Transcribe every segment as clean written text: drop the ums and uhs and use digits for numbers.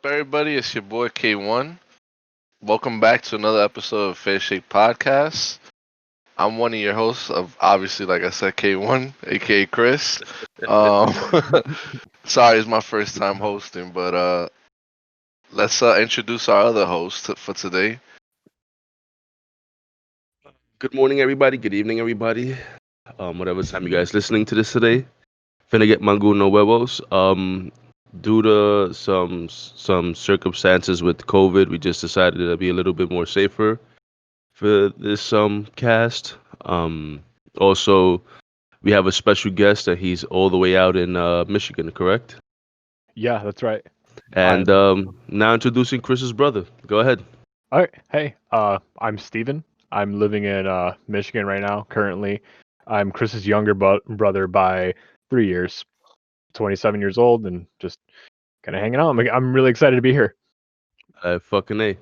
up, everybody? It's your boy K1. Welcome back to another episode of Fair Shake Podcast. I'm one of your hosts of, obviously, like I said, K1, aka Chris. Um, sorry, it's my first time hosting, but let's introduce our other host for today. Good morning, everybody. Good evening, everybody. Whatever time you guys listening to this today. Finna get mango no huevos. Due to some circumstances with COVID, we just decided to be a little bit more safer for this cast. Also, we have a special guest that he's all the way out in Michigan, correct? Yeah, that's right. And I'm now introducing Chris's brother. Go ahead. all right. Hey, I'm Steven. I'm living in Michigan right now. Currently, I'm Chris's younger brother by 3 years. 27 years old, and just kind of hanging out. I'm really excited to be here. Fucking A.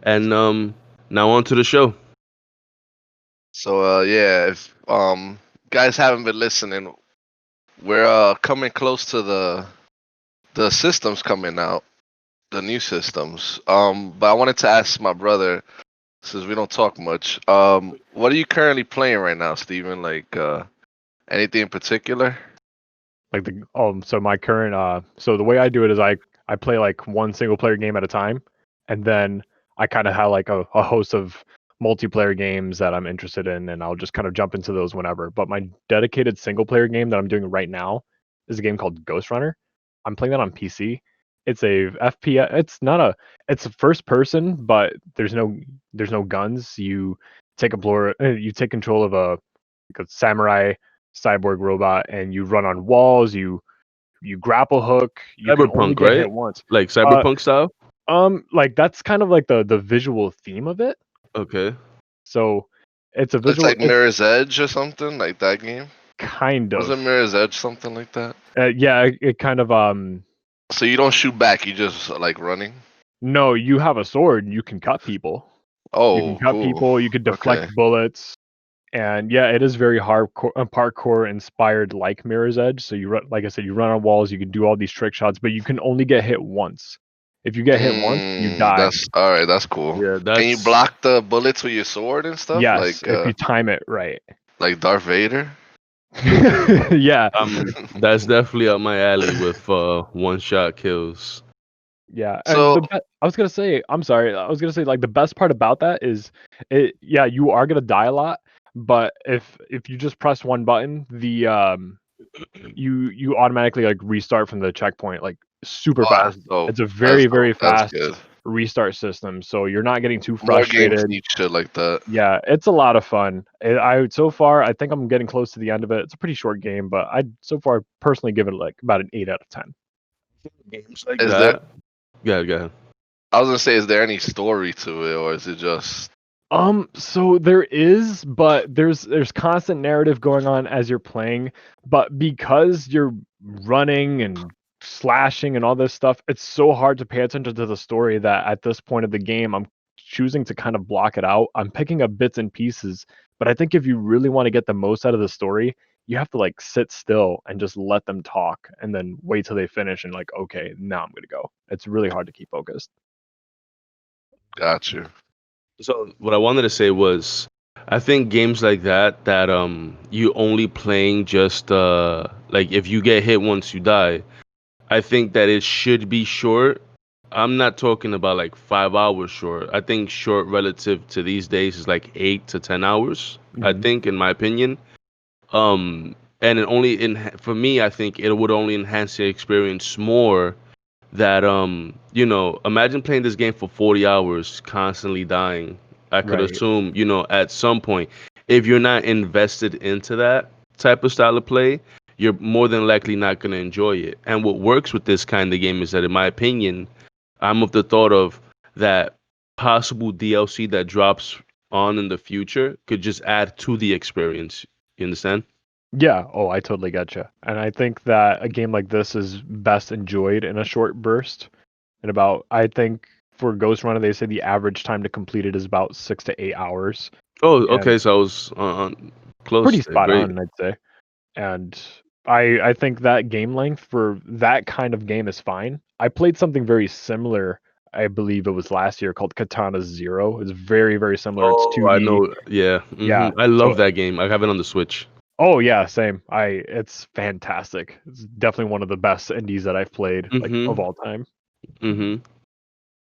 And now on to the show. So yeah, if guys haven't been listening, we're coming close to the systems coming out, the new systems. But I wanted to ask my brother, since we don't talk much, what are you currently playing right now, Steven? Like anything in particular? Like so my current so the way I do it is I play like one single player game at a time, and then I kind of have like a host of multiplayer games that I'm interested in, and I'll just kind of jump into those whenever. But my dedicated single player game that I'm doing right now is a game called Ghost Runner. I'm playing that on PC. It's a FPS. It's a first person, but there's no guns. You take control of a samurai cyborg robot, and you run on walls. You grapple hook. You can only Cyberpunk, get right? hit once. Like Uh, cyberpunk style? like that's kind of like the visual theme of it. Okay. So it's a It's visual. like It's Mirror's Edge or something like that game. kind of Wasn't Mirror's Edge something like that? yeah. It kind of So you don't shoot back, you just like running. no. You have a sword. And you can cut people. You can Oh, cut cool. people. You can deflect Okay. bullets. And yeah, it is very hardcore, parkour inspired, like Mirror's Edge. So like I said, you run on walls. You can do all these trick shots, but you can only get hit once. If you get hit once, you die. That's all right. That's cool. Yeah, Can you that's block the bullets with your sword and stuff, Yes, if you time it right. like Darth Vader? Yeah, that's definitely up my alley with one shot kills. yeah. And So I was gonna say, I'm sorry. I was gonna say, like, the best part about that is, it. Yeah, you are gonna die a lot, but if you just press one button, you automatically like restart from the checkpoint like super oh, that's fast. dope. It's a That's very dope. very That's fast good. restart system, so you're not getting too More games frustrated. need shit like that. Yeah, it's a lot of fun. I so far I think I'm getting close to the end of it. It's a pretty short game, but I so far personally give it like about an 8 out of 10. Games like Is there? that. Yeah, go ahead. I was gonna say, is there any story to it, or is it just? So there is, but there's constant narrative going on as you're playing, but because you're running and slashing and all this stuff, it's so hard to pay attention to the story that at this point of the game, I'm choosing to kind of block it out. I'm picking up bits and pieces, but I think if you really want to get the most out of the story, you have to like sit still and just let them talk and then wait till they finish and like, okay, now I'm gonna go. It's really hard to keep focused. Got you. So what I wanted to say was, I think games like that you only playing just like if you get hit once you die. I think that it should be short. I'm not talking about like 5 hours short. I think short relative to these days is like 8 to 10 hours. I Mhm. think, in my opinion. And it only for me, I think it would only enhance the experience more. That imagine playing this game for 40 hours, constantly dying. I could Right. assume, at some point, if you're not invested into that type of style of play, you're more than likely not going to enjoy it. And what works with this kind of game is that, in my opinion, I'm of the thought of that possible DLC that drops on in the future could just add to the experience. You understand? Yeah, oh, I totally getcha. And I think that a game like this is best enjoyed in a short burst. And I think for Ghost Runner, they say the average time to complete it is about 6 to 8 hours. Oh, And okay. So I was close pretty there. spot Great. on, I'd say. And I think that game length for that kind of game is fine. I played something very similar. I believe it was last year called Katana Zero. It's very very similar. It's Oh, I 2D. know. Yeah. Yeah. I love So that game. I have it on the Switch. oh yeah, same. It's fantastic. It's definitely one of the best indies that I've played like of Mm-hmm. all time. Mm-hmm.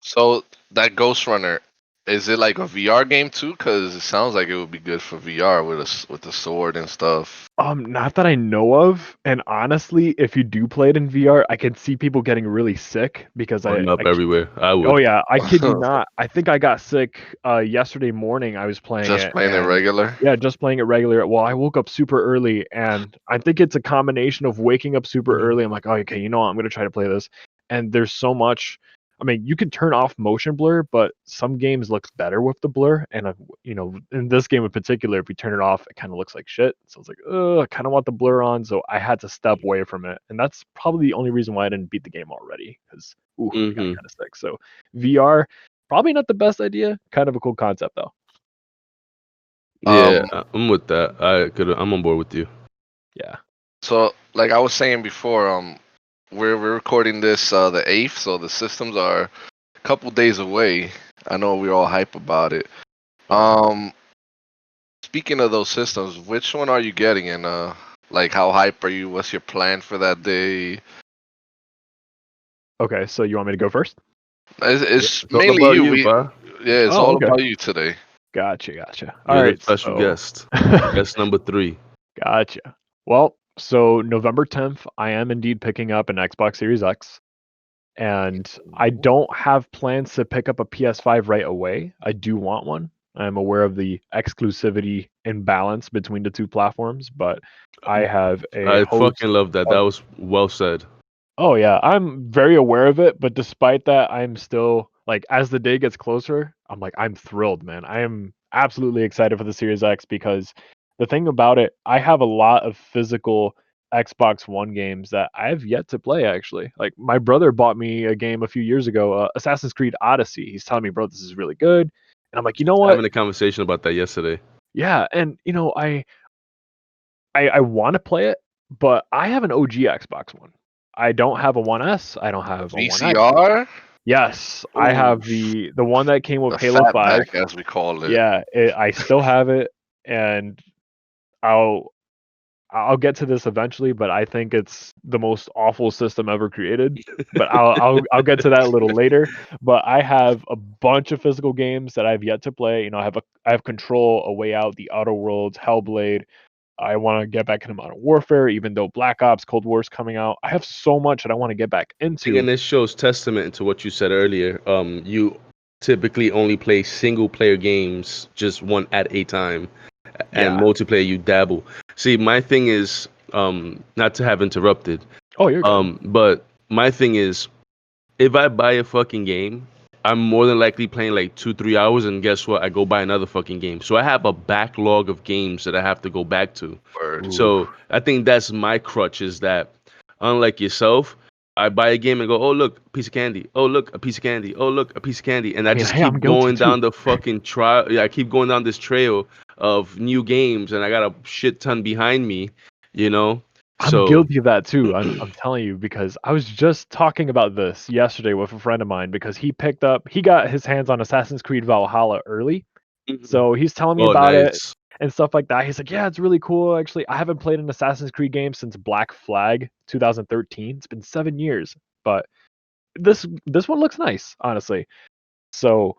So that Ghost Runner, is it like a VR game too? Because it sounds like it would be good for VR with with the sword and stuff. Not that I know of, and honestly, if you do play it in VR, I can see people getting really sick because Throwing up everywhere. I oh would. yeah, I kid you not. I think I got sick yesterday morning. I was playing Just it playing it and regular. yeah, just playing it regular. Well, I woke up super early and I think it's a combination of waking up super Mhm. early. I'm like, oh, okay, you know what? I'm gonna try to play this. And there's so much. I mean, you can turn off motion blur, but some games look better with the blur. And in this game in particular, if you turn it off, it kind of looks like shit. So I was like, oh, I kind of want the blur on, so I had to step away from it. And that's probably the only reason why I didn't beat the game already, because ooh, I got Mm-hmm. kind of sick. So VR, probably not the best idea. Kind of a cool concept though. Yeah, Um, I'm with that. I'm on board with you. Yeah. so like I was saying before, we're recording this the 8th, so the systems are a couple days away. I know we're all hype about it. Um, Speaking of those systems, which one are you getting, and like how hype are you? What's your plan for that day? Okay, so you want me to go first? It's It's all mainly about you. you, bro. Yeah, it's Oh, all okay. about you today. Gotcha. All You're the right, special so guest. Guest number 3. gotcha. Well, so November 10th, I am indeed picking up an Xbox Series X, and I don't have plans to pick up a PS5 right away. I do want one. I'm aware of the exclusivity imbalance between the two platforms, but I have a I host fucking love that. That of was well said. oh yeah, I'm very aware of it, but despite that, I'm still like as the day gets closer, I'm thrilled, man. I am absolutely excited for the Series X because the thing about it, I have a lot of physical Xbox One games that I have yet to play actually. Like my brother bought me a game a few years ago, Assassin's Creed Odyssey. He's telling me, "Bro, this is really good." And I'm like, "You know what? Having a conversation about that yesterday. Yeah." And I want to play it, but I have an OG Xbox One. I don't have a One S. I don't have a One X. VCR, Yes, I ooh, have the one that came with the Halo fat 5. back as we call it. Yeah, I still have it, and I'll I'll get to this eventually, but I think it's the most awful system ever created. But I'll get to that a little later. But I have a bunch of physical games that I've yet to play. I have Control, A Way Out, The Outer Worlds, Hellblade. I want to get back into Modern Warfare, even though Black Ops Cold War's coming out. I have so much that I want to get back And into. this shows testament to what you said earlier. You typically only play single player games, just one at a time, and Yeah. multiplayer you dabble. See, my thing is, not to have interrupted, Oh, you're good. but my thing is, if I buy a fucking game, I'm more than likely playing like 2-3 hours, and guess what? I go buy another fucking game. So I have a backlog of games that I have to go back to. Word. Ooh. So I think that's my crutch is that, unlike yourself, I buy a game and go, oh look, a piece of candy. Oh look, a piece of candy. Oh look, a piece of candy, and I just Hey, I'm keep guilty going too. down the fucking trial. Yeah, I keep going down this trail of new games, and I got a shit ton behind me, you know. I'm So guilty of that too. I'm telling you because I was just talking about this yesterday with a friend of mine because he got his hands on Assassin's Creed Valhalla early. Mhm. So he's telling me Oh, about it nice. and stuff like that. He's like, "Yeah, it's really cool actually. I haven't played an Assassin's Creed game since Black Flag 2013. It's been 7 years, but this one looks nice, honestly." So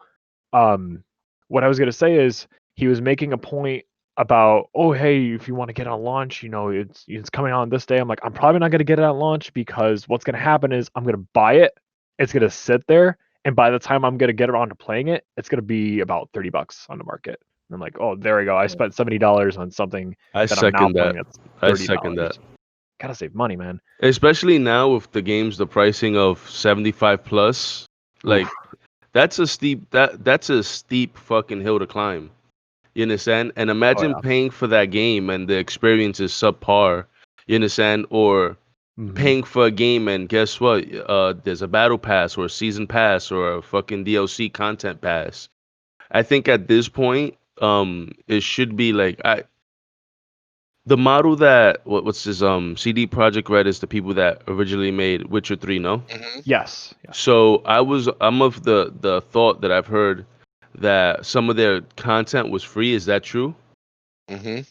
um, what I was gonna say is he was making a point about, oh hey, if you want to get on launch, it's coming on this day. I'm like, I'm probably not gonna get it on launch because what's gonna happen is I'm gonna buy it, it's gonna sit there, and by the time I'm gonna get around to playing it, it's gonna be about $30 on the market. And I'm like, oh, there we go. I spent $70 on something I that I'm now second that. playing at I thirty second that. dollars. Gotta save money, man. Especially now with the games, the pricing of 75 plus, Oof. like that's a steep fucking hill to climb. You understand? And Oh imagine yeah. paying for that game and the experience is subpar. You understand? Or Hmm. paying for a game and guess what? There's a battle pass or a season pass or a fucking DLC content pass. I think at this point, it should be like The model that what's this CD Project Red is the people that originally made Witcher 3, no? Yes. Yes. So I'm of the thought that I've heard that some of their content was free. Is that true? Mm-hmm.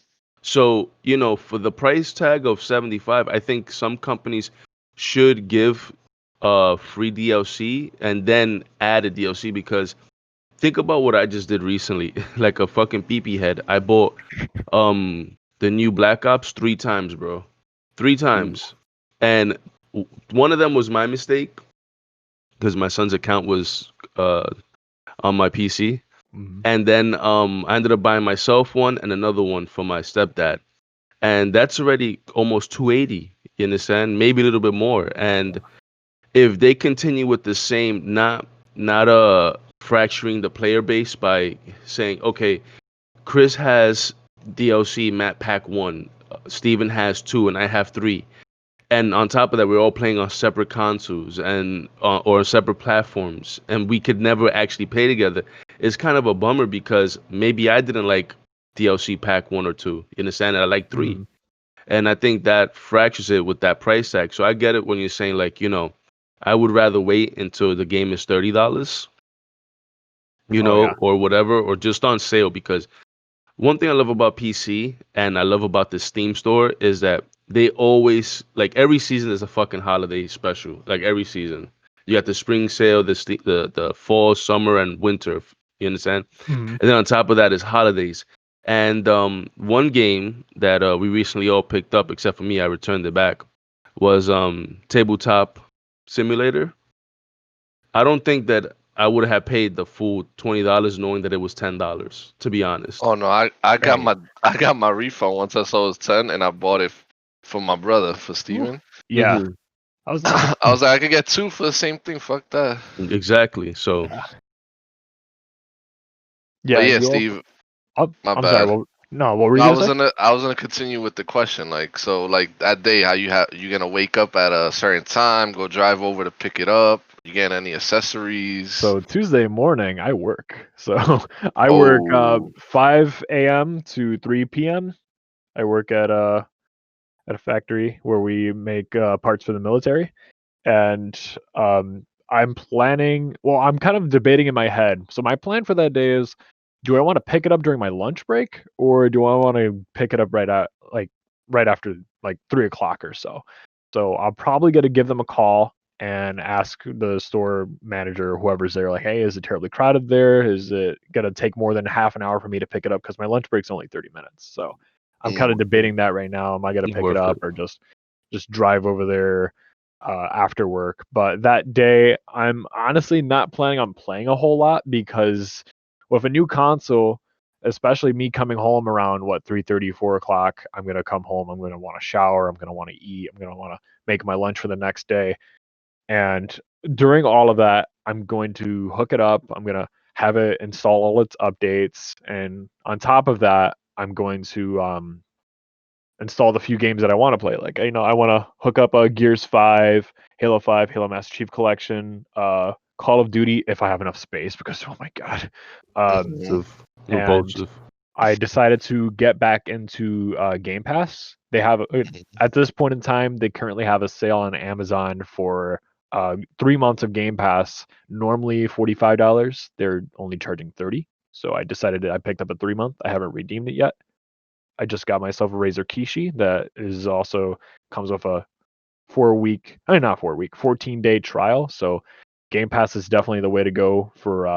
So, for the price tag of 75, I think some companies should give free DLC and then add a DLC because think about what I just did recently. Like a fucking pee head. I bought the new Black Ops 3 times, bro. Three Ooh. times. And one of them was my mistake because my son's account was on my PC. Mhm. And then I ended up buying myself one and another one for my stepdad. And that's already almost 280. You understand? Maybe a little bit more. And if they continue with the same, not fracturing the player base by saying, okay, Chris has DLC map pack one, Steven has two, and I have three. And on top of that, we're all playing on separate consoles and or separate platforms, and we could never actually play together. It's kind of a bummer because maybe I didn't like DLC pack one or two. You understand? I like three, Mhm. and I think that fractures it with that price tag. So I get it when you're saying like, I would rather wait until the game is $30, Oh yeah. or whatever, or just on sale because one thing I love about PC and I love about the Steam store is that they always like every season is a fucking holiday special. Like every season, you got the spring sale, the fall, summer, and winter. You understand? Mhm. And then on top of that is holidays. And one game that we recently all picked up, except for me, I returned it back, was Tabletop Simulator. I don't think that I would have paid the full $20 knowing that it was $10. To be honest. Oh no, I got Right. my refund once I saw it was 10, and I bought it for my brother for Ooh. Steven. Yeah. Hmm. I was. I was like, I could get two for the same thing. Fuck that. Exactly. So Yeah. But Yeah, and yeah, you also. Steve, Oh, my I'm sorry. bad. What? No. What were No, you gonna say? I was gonna continue with the question. Like, so like that day, how you gonna wake up at a certain time, go drive over to pick it up? You get any accessories? So Tuesday morning, I work. So I work Oh, 5 a.m. to 3 p.m. I work at a factory where we make parts for the military, and I'm planning. Well, I'm kind of debating in my head. So my plan for that day is, do I want to pick it up during my lunch break, or do I want to pick it up right after like 3 o'clock or so? So I'm probably gonna give them a call and ask the store manager, whoever's there, like, hey, is it terribly crowded there? Is it gonna take more than half an hour for me to pick it up? Because my lunch break's only 30 minutes. So I'm kind of debating that right now. Am I gonna pick it worth up it. or just drive over there after work? But that day, I'm honestly not planning on playing a whole lot because with a new console, especially me coming home around what 3:30, 4 o'clock, I'm gonna come home. I'm gonna want to shower. I'm gonna want to eat. I'm gonna want to make my lunch for the next day. And during all of that, I'm going to hook it up. I'm gonna have it install all its updates, and on top of that, I'm going to install the few games that I want to play. Like, I want to hook up a Gears 5, Halo Master Chief Collection, Call of Duty if I have enough space because oh my god. Um, mm-hmm. Repulsive. and Repulsive. I decided to get back into Game Pass. They have at this point in time, they currently have a sale on Amazon for 3 months of Game Pass. Normally $45, they're only charging 30. So I decided I picked up a 3 month. I haven't redeemed it yet. I just got myself a Razer Kishi that is also comes with a 4 week, I mean not 4 week, 14-day trial. So Game Pass is definitely the way to go for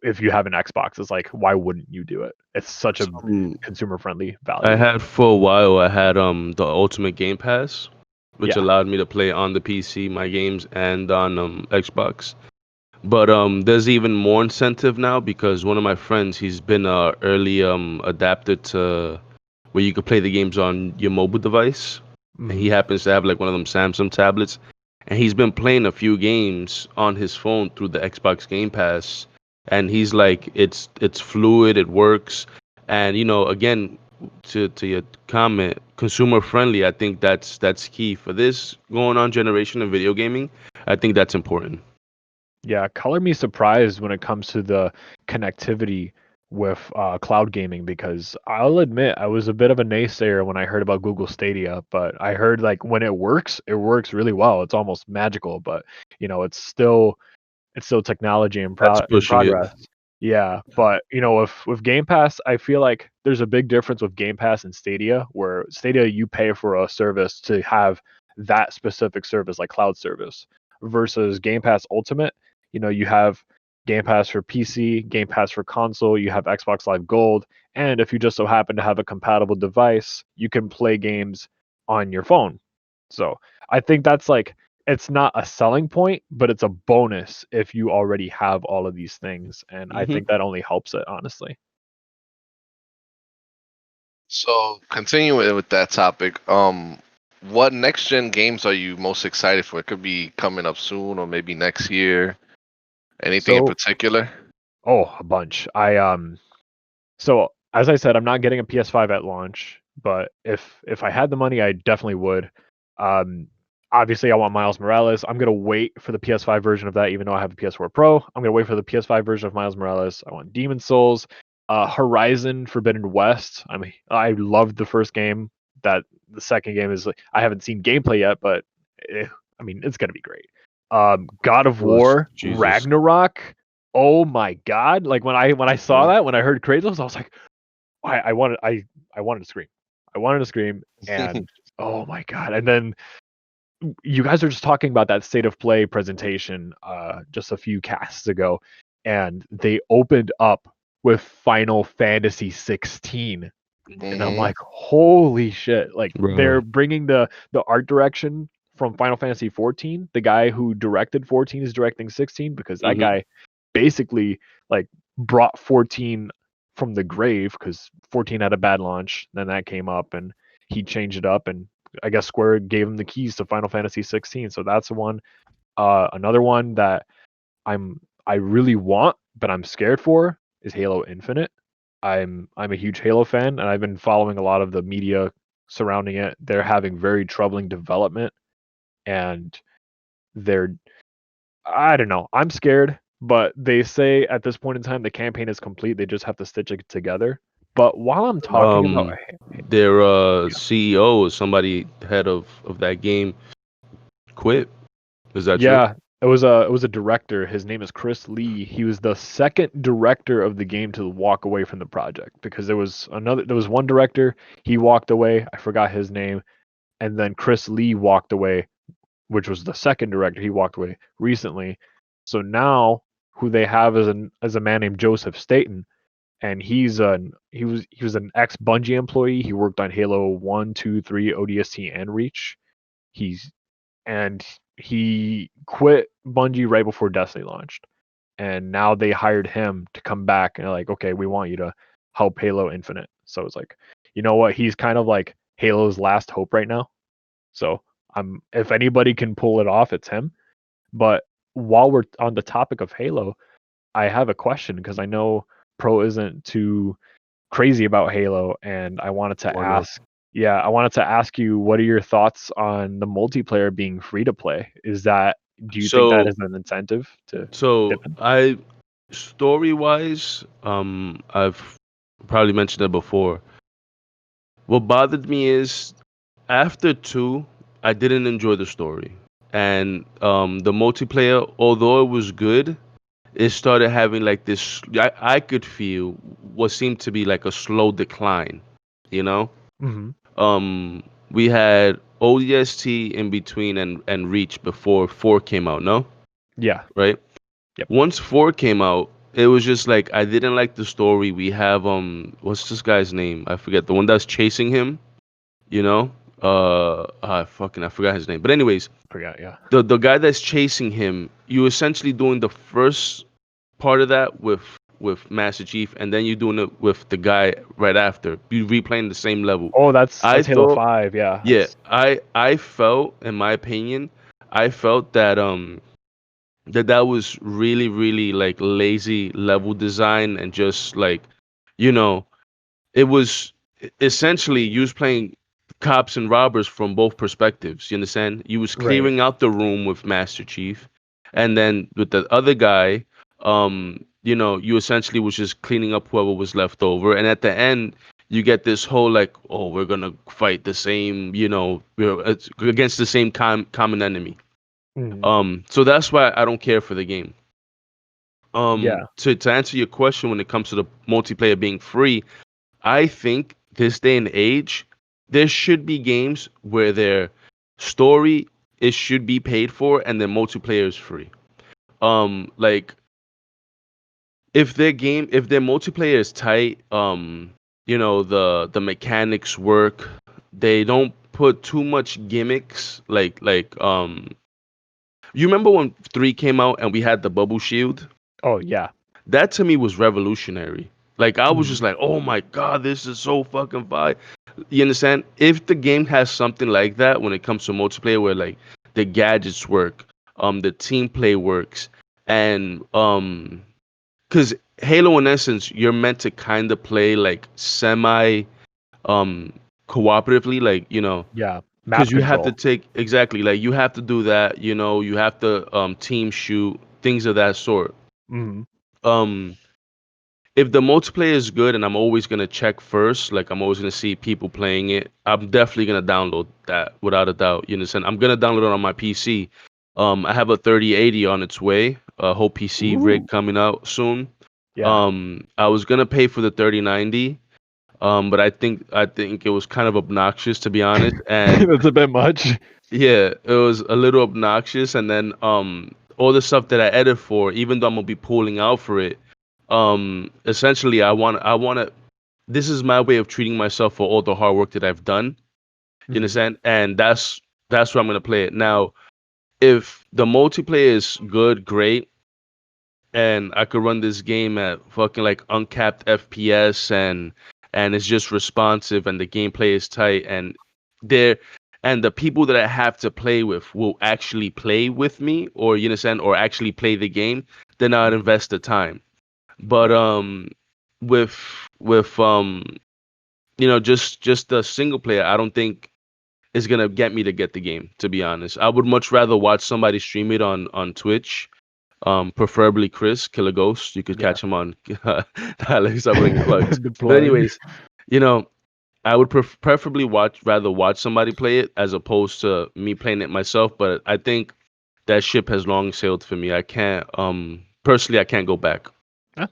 if you have an Xbox. It's like why wouldn't you do it? It's such a So, consumer friendly I value. had for a while. I had the Ultimate Game Pass, which Yeah. allowed me to play on the PC my games and on Xbox. But there's even more incentive now because one of my friends, he's been early adapted to where you could play the games on your mobile device. And he Mhm. happens to have like one of them Samsung tablets, and he's been playing a few games on his phone through the Xbox Game Pass. And he's like, it's fluid, it works, and again, to your comment, consumer friendly. I think that's key for this going on generation of video gaming. I think that's important. Yeah, color me surprised when it comes to the connectivity. with cloud gaming, because I'll admit I was a bit of a naysayer when I heard about Google Stadia, but I heard like when it works really well. It's almost magical, but it's still technology That's in pushing it. progress. Yeah, but with Game Pass, I feel like there's a big difference with Game Pass and Stadia, where Stadia you pay for a service to have that specific service, like cloud service, versus Game Pass Ultimate. You have Game Pass for PC, Game Pass for console, you have Xbox Live Gold, and if you just so happen to have a compatible device, you can play games on your phone. So I think that's like it's not a selling point, but it's a bonus if you already have all of these things, and I Hmm. think that only helps it, honestly. So continuing with that topic, what next gen games are you most excited for? It could be coming up soon or maybe next year. Anything in So, particular? oh, a bunch. So as I said, I'm not getting a PS5 at launch, but if I had the money, I definitely would. Um, Obviously, I want Miles Morales. I'm gonna wait for the PS5 version of that, even though I have the PS4 Pro. I'm gonna wait for the PS5 version of Miles Morales. I want Demon Souls, Horizon Forbidden West. I loved the first game. That the second game is like I haven't seen gameplay yet, but eh, it's gonna be great. God of Oh, War Jesus. Ragnarok. Oh my god! Like when I saw Mhm. that, when I heard Kratos, I was like, I wanted to scream. I wanted to scream, and oh my god! And then you guys are just talking about that state of play presentation just a few casts ago, and they opened up with Final Fantasy 16, and I'm Hmm. like, holy shit! Like Bro. they're bringing the art direction from Final Fantasy 14. The guy who directed 14 is directing 16, because that Hmm. guy basically like brought 14 from the grave, because 14 had a bad launch. Then that came up and he changed it up, and I guess Square gave him the keys to Final Fantasy 16. So that's one. Another one that I really want, but I'm scared for, is Halo Infinite. I'm a huge Halo fan, and I've been following a lot of the media surrounding it. They're having very troubling development, and they're I don't know. I'm scared, but they say at this point in time the campaign is complete. They just have to stitch it together. But while I'm talking about Um, their CEO or somebody head of that game quit. Is that true? yeah, it was a director. His name is Chris Lee. He was the second director of the game to walk away from the project, because there was one director, he walked away. I forgot his name, and then Chris Lee walked away, which was the second director. He walked away recently. So now who they have is a man named Joseph Staten, and he was an ex Bungie employee. He worked on Halo 1, 2, 3, ODST, and Reach. He's and he quit Bungie right before Destiny launched. And now they hired him to come back and like, okay, we want you to help Halo Infinite. So it's like, you know what? He's kind of like Halo's last hope right now. So if anybody can pull it off, it's him. But while we're on the topic of Halo, I have a question, because I know Pro isn't too crazy about Halo, and Or no? I wanted to ask you, what are your thoughts on the multiplayer being free to play? Do you think that So is an incentive to dip so in? I story wise, I've probably mentioned it before. What bothered me is after two, I didn't enjoy the story, and the multiplayer, although it was good, it started having like this. I could feel what seemed to be like a slow decline. You know, Hmm. we had ODST in between and Reach before four came out. No, Yeah. right? Yep. Once four came out, it was just like I didn't like the story. We have what's this guy's name? I forget, the one that's chasing him. You know, I forgot his name. But anyways, Forgot. Yeah. the guy that's chasing him, you essentially doing the first part of that with Master Chief, and then you're doing it with the guy right after. You replaying the same level. Oh, I that's Halo thought, 5. Yeah. yeah, That's I felt, in my opinion, I felt that that was really like lazy level design, and just like, you know, it was essentially you was playing cops and robbers from both perspectives. You understand? You was right. clearing out the room with Master Chief, and then with the other guy, you essentially was just cleaning up whoever was left over, and at the end you get this whole like, oh, we're gonna fight the same, it's against the same common enemy. Mhm. So that's why I don't care for the game. Yeah. To answer your question, when it comes to the multiplayer being free, I think this day and age, there should be games where their story it should be paid for and their multiplayer is free. Like if their multiplayer is tight, the mechanics work, they don't put too much gimmicks like you remember when 3 came out and we had the bubble shield? Oh yeah. That to me was revolutionary. Like I was just Mhm. like, "Oh my god, this is so fucking fire." You understand? If the game has something like that when it comes to multiplayer where like the gadgets work, the team play works, and because Halo, in essence, you're meant to kind of play like semi um cooperatively, like Yeah. because Map you have to control. take exactly like you have to do that, you have to team shoot things of that sort. Mhm. Um, if the multiplayer is good and I'm always gonna check first, like I'm always gonna see people playing it, I'm definitely gonna download that without a doubt. You understand? I'm gonna download it on my PC. I have a 3080 on its way, a whole PC rig Ooh. coming out soon. Yeah. I was gonna pay for the 3090, but I think it was kind of obnoxious to be honest, and That's a bit much. yeah, it was a little obnoxious. And then all the stuff that I edit for, even though I'm gonna be pulling out for it, essentially I want to. This is my way of treating myself for all the hard work that I've done. You Mhm. understand? And that's where I'm gonna play it now. If the multiplayer is good, great, and I could run this game at fucking like uncapped FPS and it's just responsive and the gameplay is tight and there and the people that I have to play with will actually play with me or you understand or actually play the game, then I'd Mhm. invest the time. But with with just the single player, I don't think is gonna get me to get the game, to be honest. I would much rather watch somebody stream it on Twitch, preferably Chris Killer Ghost. You could Yeah. catch him on Alex. I'm putting plugs. The But plug. anyways, you know, I would preferably rather watch somebody play it as opposed to me playing it myself. But I think that ship has long sailed for me. I can't personally I can't go back.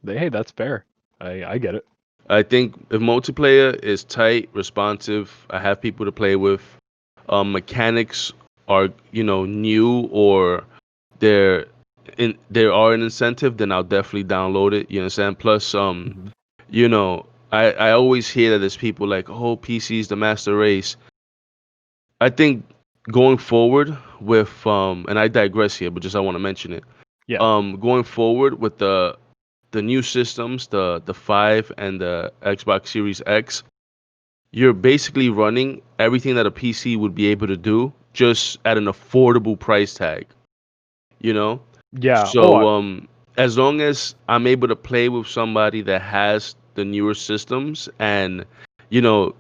Hey, that's fair. I get it. I think if multiplayer is tight, responsive, I have people to play with, mechanics are new or there there are an incentive, then I'll definitely download it. You understand? Plus, Mhm. you know, I always hear that there's people like, oh, PC is the master race. I think going forward with and I digress here, but just I want to mention it. Yeah. Going forward with the new systems, the 5 and the Xbox Series X, you're basically running everything that a PC would be able to do just at an affordable price tag, you know? Yeah. So as long as I'm able to play with somebody that has the newer systems and you know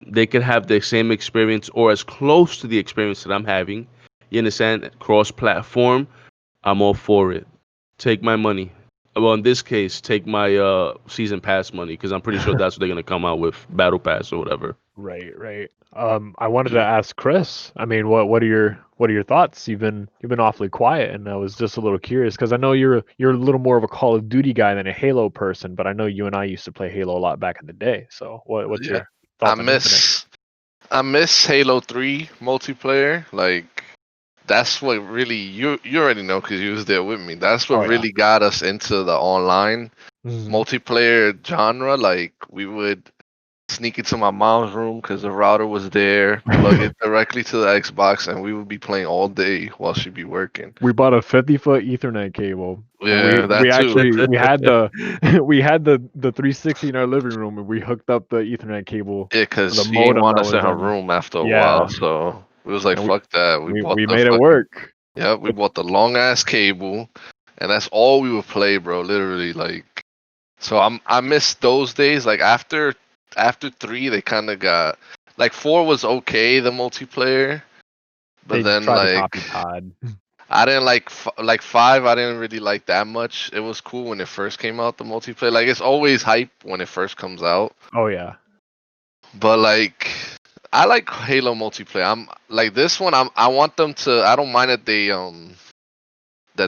they could have the same experience or as close to the experience that I'm having, you understand, cross platform, I'm all for it. Take my money. Well, in this case, take my season pass money because I'm pretty sure that's what they're gonna come out with, battle pass or whatever. Right, right. I wanted to ask Chris. I mean, what are your thoughts? You've been awfully quiet, and I was just a little curious because I know you're a little more of a Call of Duty guy than a Halo person, but I know you and I used to play Halo a lot back in the day. So, what's Yeah, your I thoughts on Infinite? miss I miss Halo 3 multiplayer. Like that's what really you already know because you was there with me. That's what Oh yeah. really got us into the online Hmm. multiplayer genre. Like we would sneak into my mom's room because the router was there, plug it directly to the Xbox, and we would be playing all day while she'd be working. We bought a 50-foot Ethernet cable, and we Yeah, we that too. actually we had the we had the 360 in our living room, and we hooked up the Ethernet cable Yeah, to the because she didn't modem want that us in was her in. room after a while, Yeah, so we was like, and "Fuck that." We bought we the made it fucking work. yeah, we bought the long ass cable, and that's all we would play, bro. Literally, like. So I miss those days. Like after 3, they kind of got like 4 was okay, the multiplayer, but They then tried to like copy COD. I didn't like 5. I didn't really like that much. It was cool when it first came out, the multiplayer. Like it's always hype when it first comes out. Oh yeah. But like, I like Halo multiplayer. I'm like this one. I want them to. I don't mind that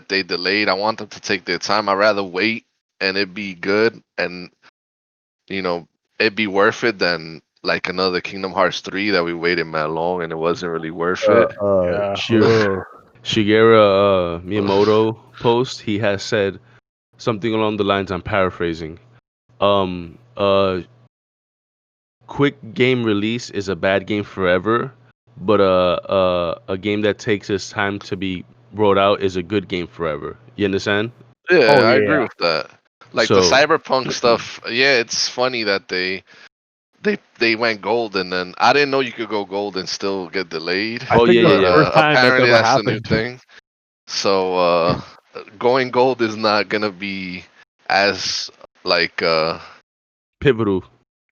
they delayed. I want them to take their time. I'd rather wait and it be good and you know it be worth it than like another Kingdom Hearts 3 that we waited that long and it wasn't really worth it. Yeah. Shigeru Miyamoto post, he has said something along the lines, I'm paraphrasing. Um, uh, quick game release is a bad game forever, but a game that takes its time to be brought out is a good game forever. You understand? Yeah, Oh I yeah. agree with that. Like the So Cyberpunk stuff. Yeah, it's funny that they went gold and then I didn't know you could go gold and still get delayed. I oh think yeah, that's yeah, the yeah. first time that's Apparently ever that's the new happened. thing. So going gold is not gonna be as like Pivotal.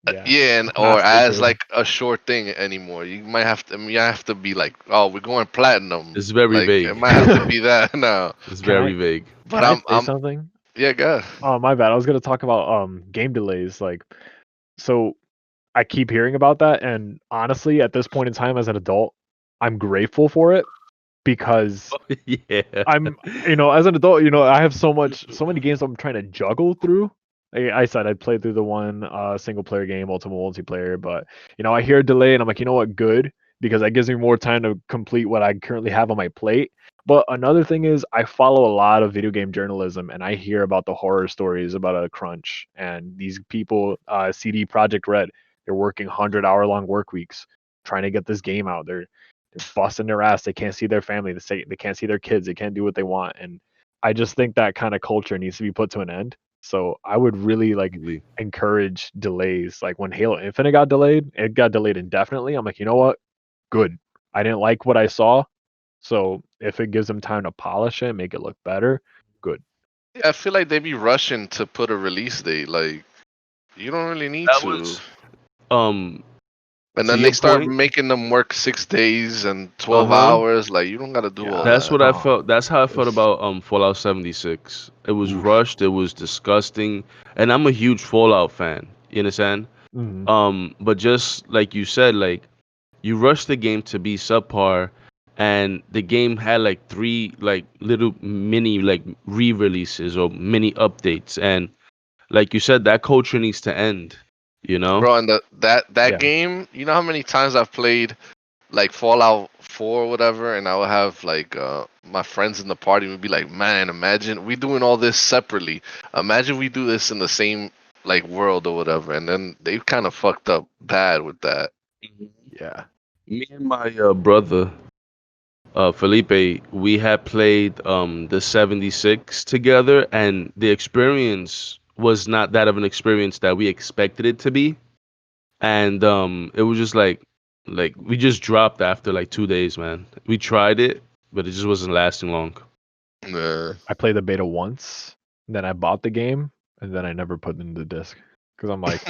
Yeah. yeah, and, or Massive. as like a short thing anymore. You might have to. I mean, you have to be like, oh, we're going platinum. It's very Like it vague. might have to be that now. It's Can very I vague. But can I say I'm something? yeah, go. Oh my bad. I was gonna talk about game delays. Like, so I keep hearing about that, and honestly, at this point in time, as an adult, I'm grateful for it because Yeah. I'm, as an adult, I have so many games I'm trying to juggle through. I said I'd play through the one single player game, ultimate multiplayer, but I hear a delay and I'm like, you know what, good, because that gives me more time to complete what I currently have on my plate. But another thing is, I follow a lot of video game journalism, and I hear about the horror stories about a crunch and these people, CD Project Red, they're working 100-hour long work weeks trying to get this game out. They're busting their ass. They can't see their family. They can't see their kids. They can't do what they want. And I just think that kind of culture needs to be put to an end. So I would really like Absolutely. encourage delays. Like when Halo Infinite got delayed, it got delayed indefinitely. I'm like, you know what? Good. I didn't like what I saw. So if it gives them time to polish it, make it look better, good. Yeah, I feel like they be rushing to put a release date. Like you don't really need That to. was um And to then your they start point. making them work 6 days and 12 Uh-huh. hours. Like you don't gotta do all Yeah. That's that. what I Oh, felt. That's how I felt it's about Fallout 76. It was oof. rushed, it was disgusting, and I'm a huge Fallout fan. You understand? Mhm. But just like you said, like you rushed the game to be subpar, and the game had like 3 like little mini like re-releases or mini updates, and like you said, that culture needs to end. You know? Bro, and that Yeah. game, you know how many times I've played like Fallout 4 or whatever, and I would have like my friends in the party would be like, "Man, imagine we doing all this separately. Imagine we do this in the same like world or whatever." And then they kind of fucked up bad with that. Yeah. Me and my brother Felipe, we had played the 76 together, and the experience was not that of an experience that we expected it to be. And it was just like we just dropped after like 2 days, man. We tried it, but it just wasn't lasting long. Yeah. I played the beta once, then I bought the game, and then I never put it in the disc because I'm like,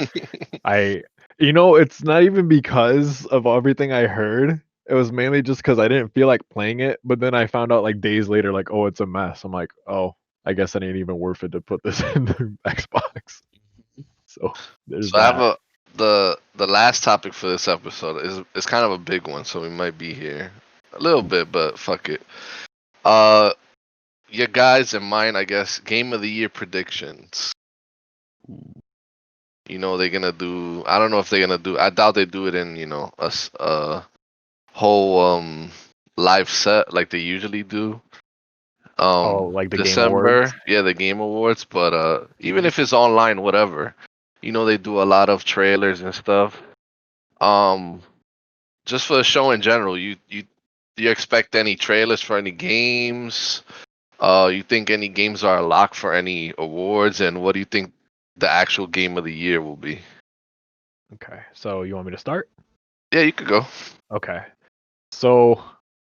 I, it's not even because of everything I heard. It was mainly just because I didn't feel like playing it. But then I found out like days later, like, oh, it's a mess. I'm like, oh, I guess it ain't even worth it to put this in the Xbox. So there's So I have that. the last topic for this episode is kind of a big one, so we might be here a little bit, but fuck it. Uh, your guys and mine, I guess, game of the year predictions. They're gonna do. I don't know if they're gonna do. I doubt they do it in a whole live set like they usually do. Oh, like the Game December, Awards. yeah, the game awards. But even if it's online, whatever, they do a lot of trailers and stuff. Um, just for the show in general, do you expect any trailers for any games? You think any games are a lock for any awards, and what do you think the actual game of the year will be? Okay. So you want me to start? Yeah, you could go. Okay. So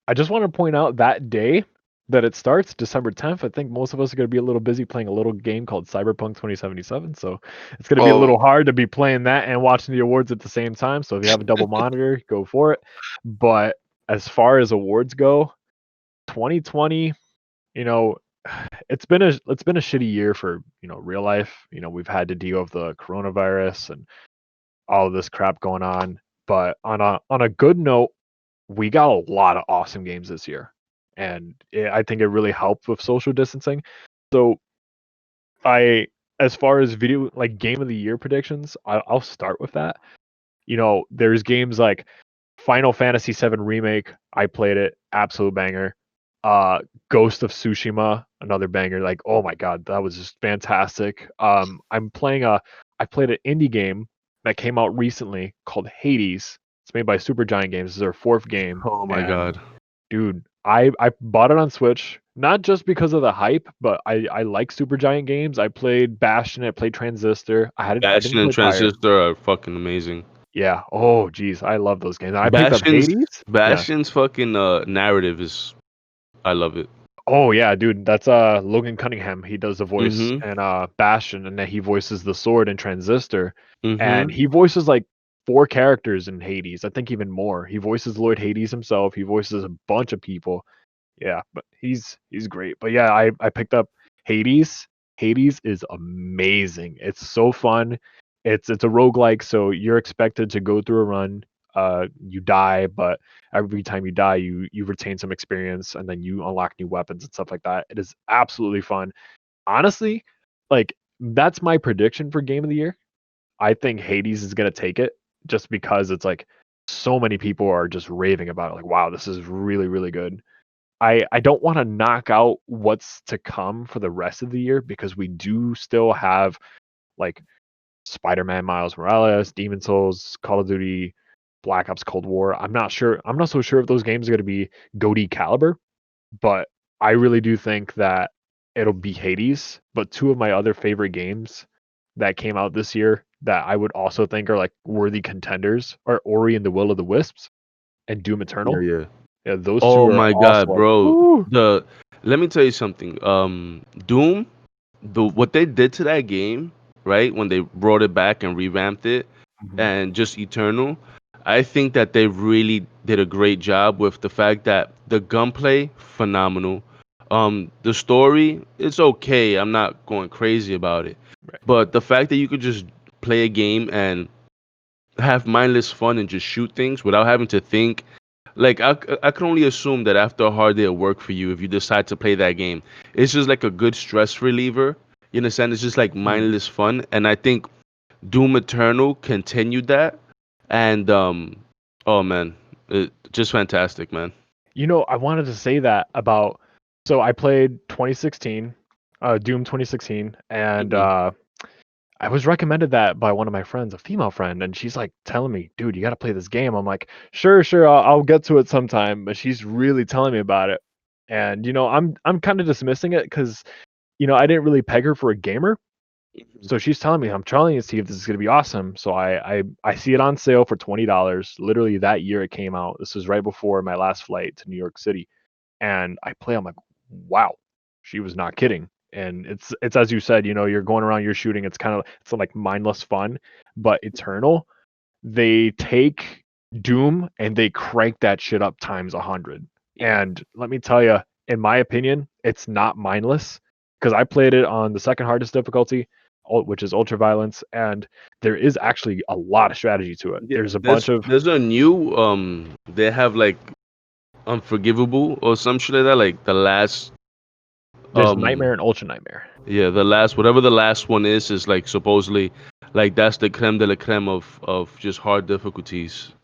I just want to point out that day that it starts, December 10th, I think most of us are going to be a little busy playing a little game called Cyberpunk 2077. So it's going to be a Oh, little hard to be playing that and watching the awards at the same time. So if you have a double monitor, go for it. But as far as awards go, 2020, you know, it's been a shitty year for, real life. We've had to deal with the coronavirus and all of this crap going on. But on a good note, we got a lot of awesome games this year, and I think it really helped with social distancing. So as far as video like game of the year predictions, I'll start with that. There's games like Final Fantasy VII Remake. I played it, absolute banger. Uh, Ghost of Tsushima, another banger. Like, oh my god, that was just fantastic. I played an indie game that came out recently called Hades. It's made by Supergiant Games. This is their fourth game, Oh my and god. dude, I bought it on Switch not just because of the hype, but I like Supergiant Games. I played Bastion, I played Transistor. I Bastion didn't and play Pyre. Transistor are fucking amazing. Yeah. Oh, geez, I love those games. I picked up Bastion's Hades. Yeah. Bastion's fucking narrative is, I love it. Oh yeah, dude. That's Logan Cunningham. He does the voice Mhm. and Bastion, and then he voices the sword in Transistor, and Mhm. he voices like four characters in Hades. I think even more. He voices Lord Hades himself. He voices a bunch of people. Yeah, but he's great. But yeah, I picked up Hades. Hades is amazing. It's so fun. It's a roguelike, so you're expected to go through a run. You die, but every time you die, you retain some experience, and then you unlock new weapons and stuff like that. It is absolutely fun. Honestly, like that's my prediction for game of the year. I think Hades is gonna take it just because it's like so many people are just raving about it. Like, wow, this is really, really good. I don't want to knock out what's to come for the rest of the year because we do still have like Spider-Man Miles Morales, Demon Souls, Call of Duty, Black Ops Cold War. I'm not so sure if those games are going to be GOTY caliber, but I really do think that it'll be Hades. But two of my other favorite games that came out this year that I would also think are like worthy contenders are Ori and the Will of the Wisps and Doom Yeah, Eternal. yeah. Yeah, those two Oh are my god, also like, bro. woo. Let me tell you something. Doom, what they did to that game, right? When they brought it back and revamped it Mhm. and just Eternal, I think that they really did a great job with the fact that the gunplay phenomenal. The story, it's okay. I'm not going crazy about it. Right. But the fact that you could just play a game and have mindless fun and just shoot things without having to think. Like I can only assume that after a hard day of work for you, if you decide to play that game, it's just like a good stress reliever. You understand? It's just like Mm. mindless fun, and I think Doom Eternal continued that. And oh man, just fantastic, man. I wanted to say that about. So I played 2016, Doom 2016, and Mhm. I was recommended that by one of my friends, a female friend, and she's like telling me, "Dude, you got to play this game." I'm like, "Sure, sure, I'll get to it sometime." But she's really telling me about it, and I'm kind of dismissing it because I didn't really peg her for a gamer. So she's telling me, I'm trying to see if this is gonna be awesome. So I see it on sale for $20. Literally that year it came out. This was right before my last flight to New York City. And I play, I'm like, wow, she was not kidding. And it's as you said, you're going around, you're shooting, it's like mindless fun. But Eternal, they take Doom and they crank that shit up times 100. And let me tell you, in my opinion, it's not mindless because I played it on the second hardest difficulty, which is ultra violence, and there is actually a lot of strategy to it. Yeah, There's a bunch of there's a new they have like Unforgivable or some shit like that, like the last there's um Nightmare and Ultra Nightmare. yeah, the last whatever the last one is like supposedly like that's the creme de la creme of just hard difficulties.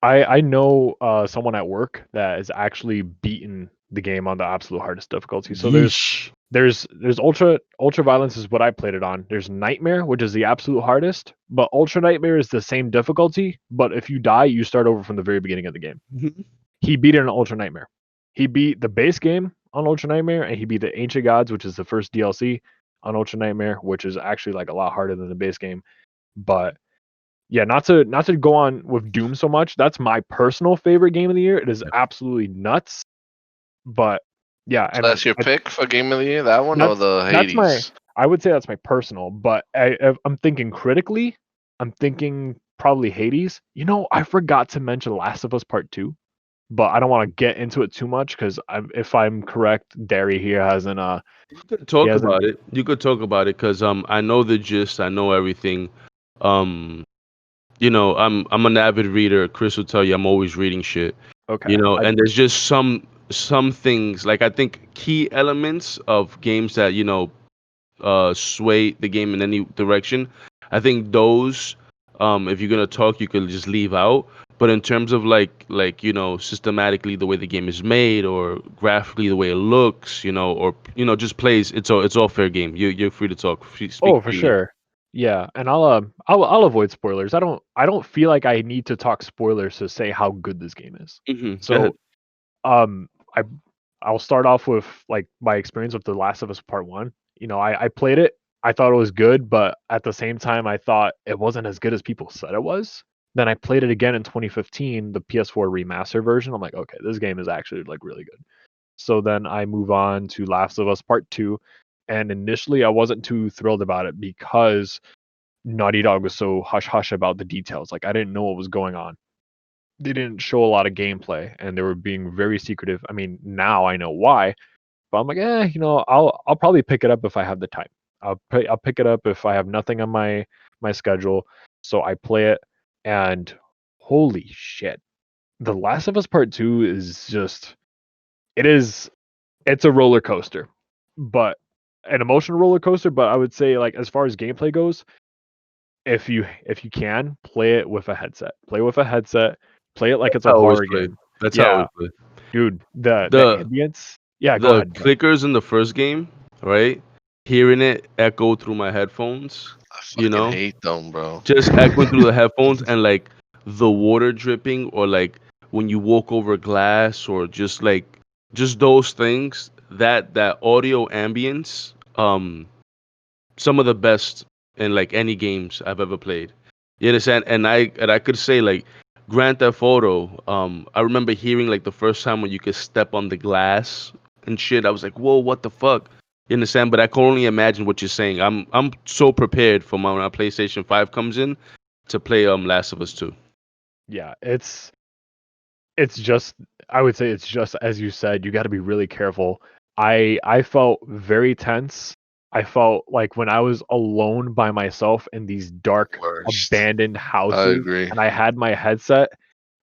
I know someone at work that has actually beaten the game on the absolute hardest difficulty. So Yeesh. there's ultra violence is what I played it on. There's Nightmare, which is the absolute hardest, but Ultra Nightmare is the same difficulty, but if you die, you start over from the very beginning of the game. Mhm. He beat it on Ultra Nightmare. He beat the base game on Ultra Nightmare, and he beat the Ancient Gods, which is the first DLC on Ultra Nightmare, which is actually like a lot harder than the base game. But yeah, not to go on with Doom so much. That's my personal favorite game of the year. It is absolutely nuts. But yeah, So and that's your pick for game of the year, that one or that's the that's my Hades? I would say that's my personal. But I'm thinking critically. I'm thinking probably Hades. I forgot to mention Last of Us Part 2. but I don't want to get into it too much because if I'm correct, Darry here hasn't. You could He talk hasn't. about it. You could talk about it because I know the gist. I know everything. Um, I'm an avid reader. Chris will tell you I'm always reading shit. Okay. And there's just some things like I think key elements of games that sway the game in any direction. I think those, if you're gonna talk, you could just leave out. But in terms of like systematically the way the game is made, or graphically the way it looks, or just plays, it's all fair game. You're free to talk. Speak Oh, for freely. sure. Yeah, and I'll avoid spoilers. I don't feel like I need to talk spoilers to say how good this game is. Go ahead. So, um, I I'll start off with like my experience with The Last of Us Part One. I played it. I thought it was good, but at the same time, I thought it wasn't as good as people said it was. Then I played it again in 2015, the PS4 remaster version. I'm like, okay, this game is actually like really good. So then I move on to Last of Us Part 2. And initially, I wasn't too thrilled about it because Naughty Dog was so hush hush about the details. Like, I didn't know what was going on. They didn't show a lot of gameplay and they were being very secretive. I mean, now I know why, but I'm like, I'll probably pick it up if I have the time. I'll pick it up if I have nothing on my schedule. So I play it, and holy shit, The Last of Us Part 2 is just it is it's a roller coaster, but an emotional roller coaster. But I would say, like, as far as gameplay goes, if you can play it with a headset, play it like it's I a always horror play. game. That's how I always Yeah, play. dude, the The ambience. Yeah, go the ahead. clickers in the first game, right? Hearing it echo through my headphones, I you fucking know, hate them, bro. just echoing through the headphones, and like the water dripping, or like when you walk over glass, or just those things, that audio ambience, some of the best in like any games I've ever played. You understand? And I could say like Grand Theft Auto. I remember hearing like the first time when you could step on the glass and shit. I was like, whoa, what the fuck? You understand? But I can only imagine what you're saying. I'm so prepared for when our PlayStation 5 comes in to play Last of Us 2. Yeah, it's just I would say it's just as you said, you got to be really careful. I felt very tense. I felt like when I was alone by myself in these dark Worst. abandoned I houses agree, and I had my headset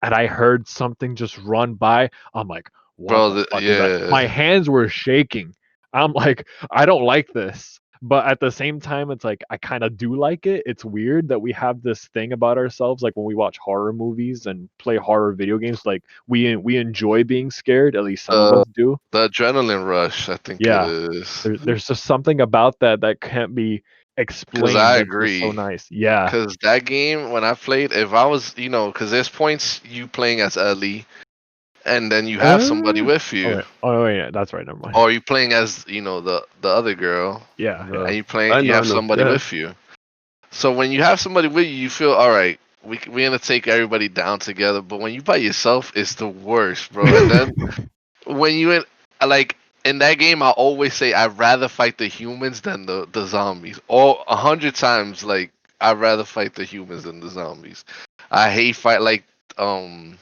and I heard something just run by, I'm like, what bro. the fuck is that? Yeah, My hands were shaking. I'm like, I don't like this. But at the same time, it's like I kind of do like it. It's weird that we have this thing about ourselves, like when we watch horror movies and play horror video games, like we enjoy being scared. At least some of the us do. the adrenaline rush. I think it Yeah, is. there's just something about that can't be Cause explained. I That's just so agree. nice. Yeah. Cause that game when I played, if I was, cause there's points you playing as Ellie, and then you have somebody with Oh you, wait. Oh wait. Yeah, that's right. Never mind. or you playing as the other girl, Yeah. Yeah. and I you know, I have know. somebody Go ahead. with you. So when you have somebody with you, you feel all right. We're gonna take everybody down together. But when you by yourself, it's the worst, bro. And then when you in like in that game, I always say I'd rather fight the humans than the zombies. Or 100 times, like I'd rather fight the humans than the zombies. I hate fight like um.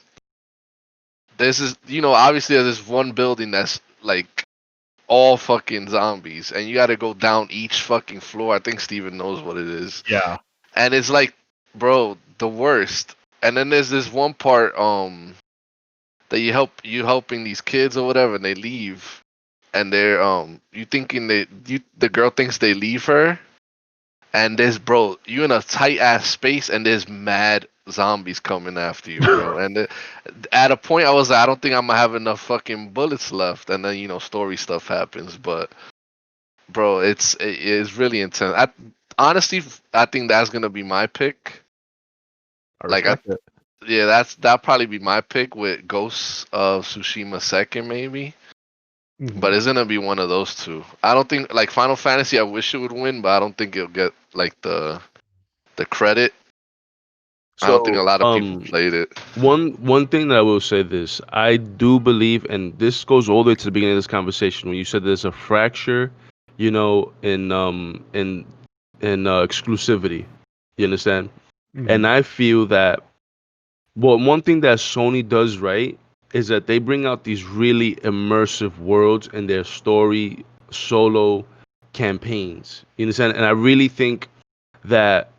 This is obviously there's one building that's like all fucking zombies, and you got to go down each fucking floor. I think Steven knows what it is, Yeah. and it's like, bro, the worst. And then there's this one part that you helping these kids or whatever, and they leave, and they're you thinking the girl thinks they leave her, and there's bro you in a tight ass space, and there's mad zombies coming after you, bro. And at a point I was like, I don't think I'm gonna have enough fucking bullets left, and then story stuff happens, but bro, it's really intense. Honestly, I think that's gonna be my pick. I Like respect it. yeah, that'll probably be my pick with Ghosts of Tsushima second maybe. But Mhm. it's gonna be one of those two. I don't think like Final Fantasy. I wish it would win, but I don't think it'll get like the credit. I don't think a So, lot of people played it. one thing that I will say this, I do believe, and this goes all the way to the beginning of this conversation when you said there's a fracture, in exclusivity. You understand? And Mhm. I feel that, well, one thing that Sony does right, is that they bring out these really immersive worlds in their story solo campaigns. You understand? And I really think that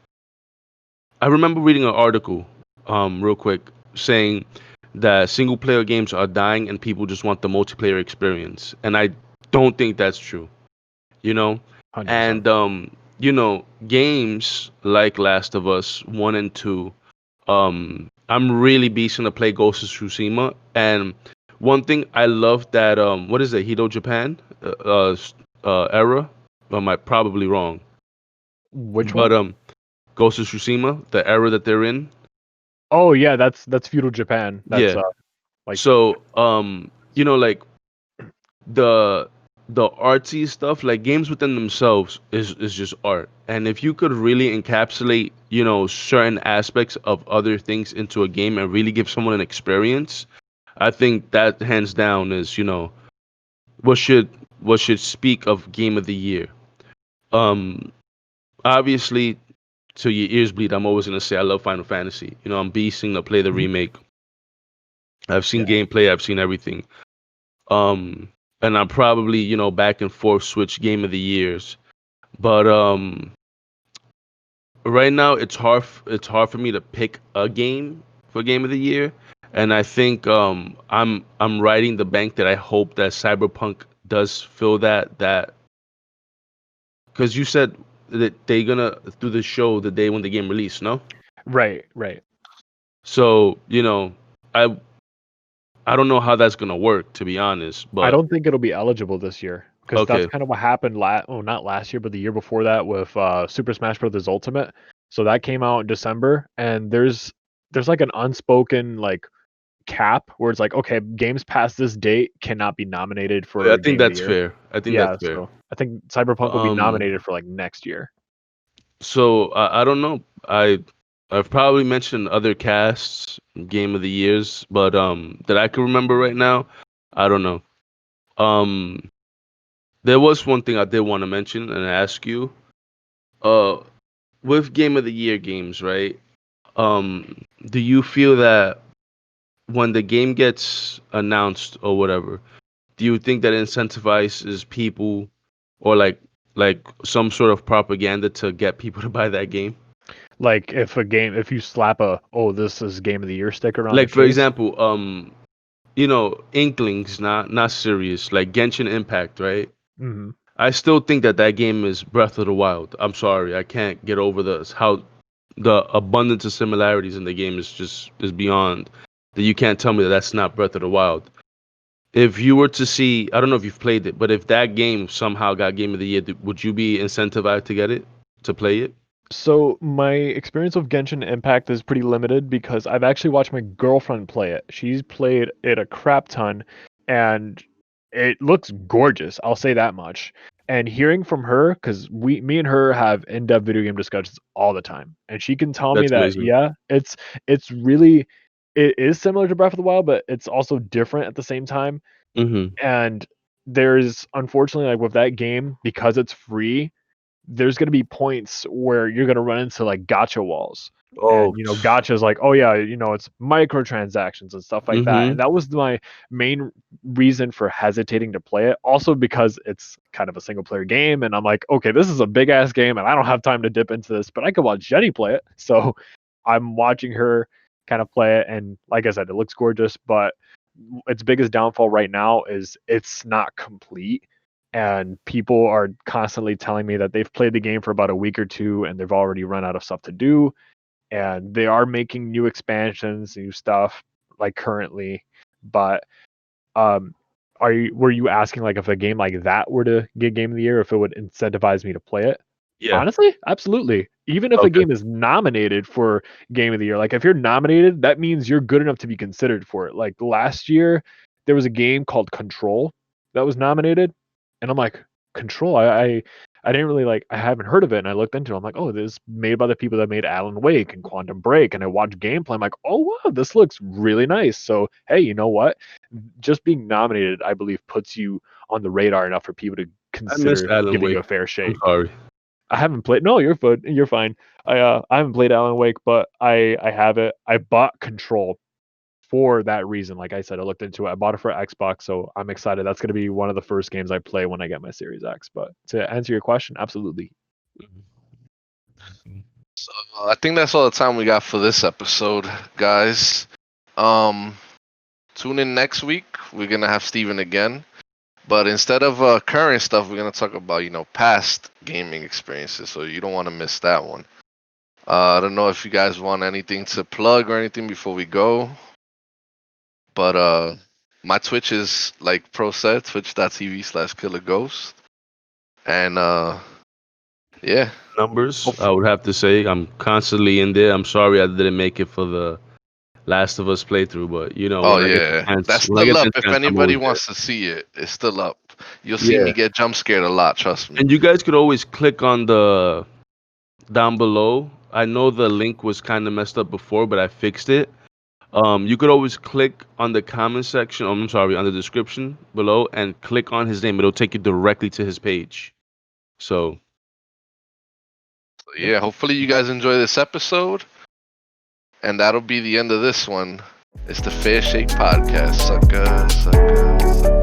I remember reading an article, real quick, saying that single player games are dying and people just want the multiplayer experience. And I don't think that's true, you know? 100%. And games like Last of Us 1 and 2, I'm really beasting to play Ghost of Tsushima. And one thing I love that what is it, Hito Japan era? Am I probably wrong? Which But one? Ghost of Tsushima, the era that they're in. Oh yeah, that's feudal Japan. That's Yeah. like So like the artsy stuff, like games within themselves is just art. And if you could really encapsulate, certain aspects of other things into a game and really give someone an experience, I think that hands down is, what should speak of game of the year. Um Obviously, till your ears bleed, I'm always gonna say I love Final Fantasy. I'm beasting to play the Mhm. remake. I've seen Yeah. gameplay, I've seen everything. Um, and I'm probably, back and forth switch game of the years. But right now it's hard for me to pick a game for game of the year. And I think I'm riding the bank that I hope that Cyberpunk does fill that because you said that they're gonna do the show the day when the game release, no? Right, right. So, I I don't know how that's gonna work, to be honest, I but don't think it'll be eligible this year because that's okay. kind of what happened not last year, but the year before that with Super Smash Bros. Ultimate. So that came out in December, and there's like an unspoken like cap where it's like, okay, games past this date cannot be nominated I for think Game of the that's Year. fair. I think that's Yeah, fair. so I think Cyberpunk will be Um, nominated for like next year. so I don't know. I've probably mentioned other casts, game of the years, but that I can remember right now, I don't know. Um, there was one thing I did want to mention and ask you. Uh, with game of the year games, right? Do you feel that when the game gets announced or whatever, do you think that incentivizes people or like some sort of propaganda to get people to buy that game? Like if you slap a this is Game of the Year sticker on the Like for case. example, Inklings, not serious, like Genshin Impact, right? Hmm. I still think that game is Breath of the Wild. I'm sorry, I can't get over how the abundance of similarities in the game is beyond that. You can't tell me that that's not Breath of the Wild. If you were to see, I don't know if you've played it, but if that game somehow got Game of the Year, would you be incentivized to get it, to play it? So my experience of Genshin Impact is pretty limited because I've actually watched my girlfriend play it. She's played it a crap ton, and it looks gorgeous. I'll say that much. And hearing from her, because me and her have in-depth video game discussions all the time, and she can tell me That's that amazing. yeah, it's really it is similar to Breath of the Wild, but it's also different at the same time. Mm-hmm. And there's unfortunately like with that game because it's free there's going to be points where you're going to run into like gotcha walls. And Oh. gotcha is like, oh yeah, it's microtransactions and stuff like that. Mm-hmm. And that was my main reason for hesitating to play it. Also because it's kind of a single player game, and I'm like, okay, this is a big ass game, and I don't have time to dip into this, but I could watch Jenny play it. So I'm watching her kind of play it, and like I said, it looks gorgeous, but its biggest downfall right now is it's not complete, and people are constantly telling me that they've played the game for about a week or two and they've already run out of stuff to do, and they are making new expansions, new stuff like currently. But um were you asking like if a game like that were to get Game of the Year, if it would incentivize me to play it? Yeah. Honestly, absolutely. Even if a Okay. game is nominated for Game of the Year, like if you're nominated, that means you're good enough to be considered for it. Like last year, there was a game called Control that was nominated, and I'm like, Control. I didn't really like. I haven't heard of it, and I looked into it. I'm like, oh, this is made by the people that made Alan Wake and Quantum Break, and I watched gameplay. I'm like, oh wow, this looks really nice. So hey, you know what? Just being nominated, I believe, puts you on the radar enough for people to I miss consider Alan giving you Wake. a fair I'm shake. sorry. I haven't played. No, you're good. You're fine. I haven't played Alan Wake, but I have it. I bought Control for that reason. Like I said, I looked into it. I bought it for Xbox, so I'm excited. That's going to be one of the first games I play when I get my Series X. But to answer your question, absolutely. So I think that's all the time we got for this episode, guys. Tune in next week. We're gonna have Steven again. But instead of current stuff, we're gonna talk about past gaming experiences. So you don't want to miss that one. I don't know if you guys want anything to plug or anything before we go. But my Twitch is like Pro said, twitch.tv/killerghost. And yeah. Numbers, I would have to say I'm constantly in there. I'm sorry I didn't make it for the Last of Us playthrough, but Oh when I get the yeah, chance, that's when I still get up. the If chance, I'm anybody always there. wants to see it, it's still up. You'll see me Yeah, get jump scared a lot. Trust me. and you guys could always click on the down below. I know the link was kind of messed up before, but I fixed it. You could always click on the comment section. I'm sorry, on the description below, and click on his name. It'll take you directly to his page. So Yeah, hopefully you guys enjoy this episode, and that'll be the end of this one. It's the Fair Shake Podcast, suckers.